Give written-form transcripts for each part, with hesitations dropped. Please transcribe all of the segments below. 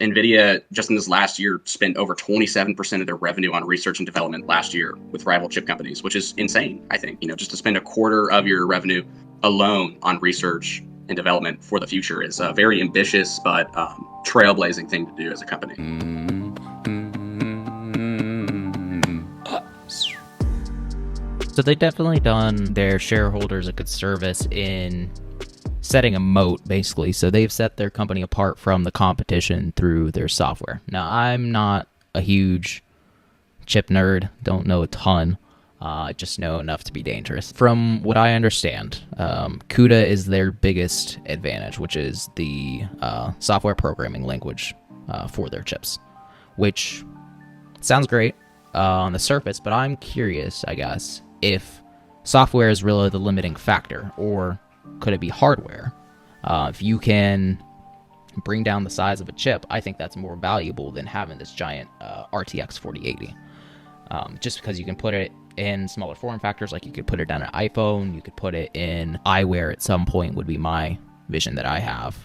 Nvidia just in this last year spent over 27% of their revenue on research and development last year with rival chip companies, which is insane. I think, just to spend a quarter of your revenue alone on research and development for the future is a very ambitious but trailblazing thing to do as a company. So they've definitely done their shareholders a good service in setting a moat, basically. So they've set their company apart from the competition through their software. Now, I'm not a huge chip nerd, don't know a ton. I just know enough to be dangerous. From what I understand, CUDA is their biggest advantage, which is the software programming language for their chips, which sounds great on the surface, but I'm curious, I guess, if software is really the limiting factor, or could it be hardware? If you can bring down the size of a chip, I think that's more valuable than having this giant RTX 4080. Just because you can put it in smaller form factors, like you could put it on an iPhone, you could put it in eyewear at some point, would be my vision that I have,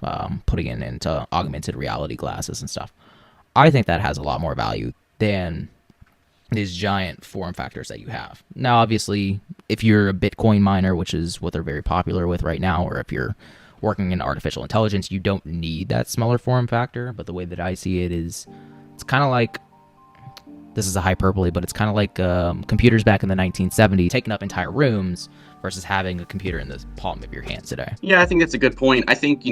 putting it into augmented reality glasses and stuff. I think that has a lot more value than these giant form factors that you have. Now, obviously, if you're a Bitcoin miner, which is what they're very popular with right now, or if you're working in artificial intelligence, you don't need that smaller form factor. But the way that I see it is, it's kind of like, this is a hyperbole, but it's kind of like computers back in the 1970s taking up entire rooms versus having a computer in the palm of your hand today. Yeah, I think that's a good point. I think,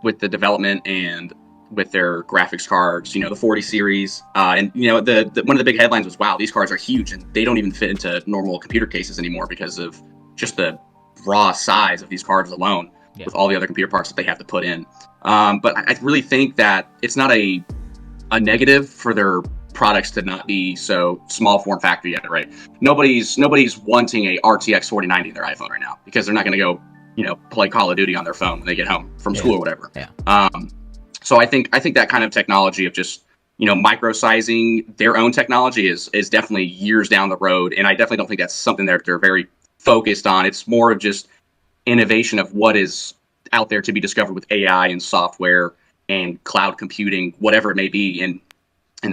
with the development and with their graphics cards, the 40 series, and the one of the big headlines was, wow, these cards are huge and they don't even fit into normal computer cases anymore because of just the raw size of these cards alone, with all the other computer parts that they have to put in. But I really think that it's not a negative for their products to not be so small form factor yet, right? Nobody's wanting a RTX 4090 in their iPhone right now because they're not going to go, play Call of Duty on their phone when they get home from school or whatever. Yeah. So I think that kind of technology of just, micro-sizing their own technology is definitely years down the road. And I definitely don't think that's something that they're very focused on. It's more of just innovation of what is out there to be discovered with AI and software and cloud computing, whatever it may be. And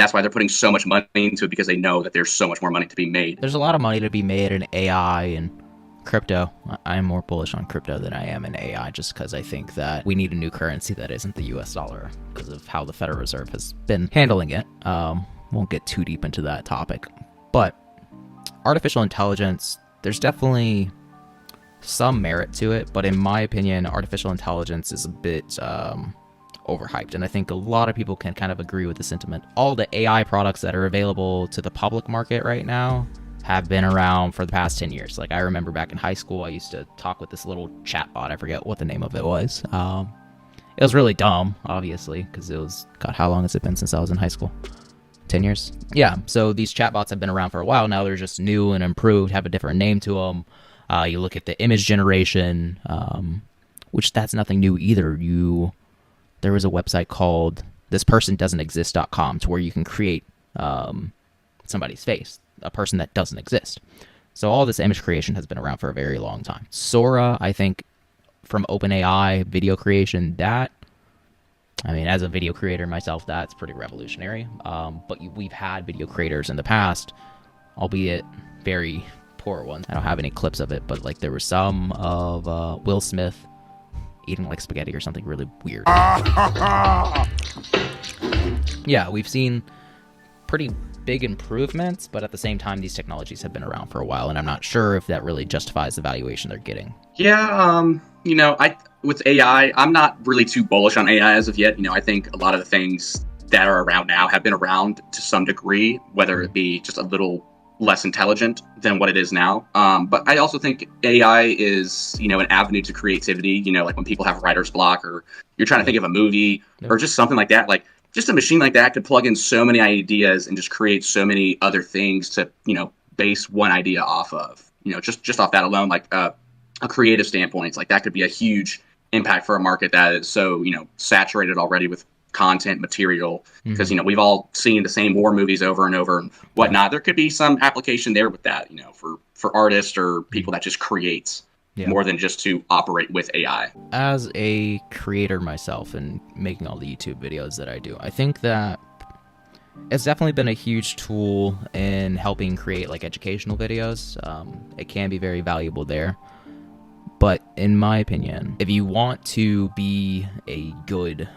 that's why they're putting so much money into it, because they know that there's so much more money to be made. There's a lot of money to be made in AI and crypto. I am more bullish on crypto than I am in AI, just because I think that we need a new currency that isn't the US dollar because of how the Federal Reserve has been handling it. Won't get too deep into that topic. But artificial intelligence, there's definitely some merit to it, but in my opinion, artificial intelligence is a bit overhyped, and I think a lot of people can kind of agree with the sentiment. All the AI products that are available to the public market right now have been around for the past 10 years. Like, I remember back in high school, I used to talk with this little chat bot. I forget what the name of it was. It was really dumb, obviously, because it was, God, how long has it been since I was in high school? 10 years? Yeah, so these chatbots have been around for a while now. They're just new and improved, have a different name to them. You look at the image generation, which that's nothing new either. There was a website called thispersondoesn'texist.com to where you can create somebody's face, a person that doesn't exist. So all this image creation has been around for a very long time. Sora, I think, from OpenAI, video creation, as a video creator myself, that's pretty revolutionary. But we've had video creators in the past, albeit very poor ones. I don't have any clips of it, but like there were some of Will Smith eating like spaghetti or something really weird. Yeah, we've seen pretty big improvements, but at the same time, these technologies have been around for a while, and I'm not sure if that really justifies the valuation they're getting. Yeah, with AI, I'm not really too bullish on AI as of yet. I think a lot of the things that are around now have been around to some degree, whether it be just a little less intelligent than what it is now. But I also think AI is, an avenue to creativity, like when people have writer's block, or you're trying to think of a movie or just something like that. Like, just a machine like that could plug in so many ideas and just create so many other things to, base one idea off of, just off that alone, like a creative standpoint. It's like that could be a huge impact for a market that is so, saturated already with content material, because we've all seen the same war movies over and over and whatnot. There could be some application there with that, for artists or people that just creates Yeah. more than just to operate with AI. As a creator myself and making all the YouTube videos that I do, I think that it's definitely been a huge tool in helping create like educational videos. It can be very valuable there. But in my opinion, if you want to be a good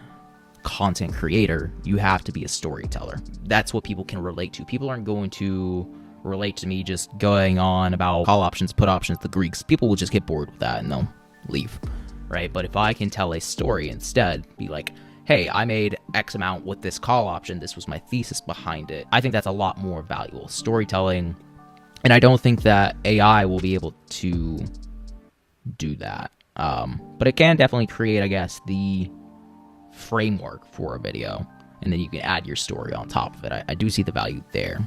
content creator, you have to be a storyteller. That's what people can relate to. People aren't going to relate to me just going on about call options, put options, the Greeks. People will just get bored with that and they'll leave, right? But if I can tell a story instead, be like, hey, I made X amount with this call option, this was my thesis behind it, I think that's a lot more valuable. Storytelling, and I don't think that AI will be able to do that. But it can definitely create, I guess, the framework for a video, and then you can add your story on top of it. I do see the value there.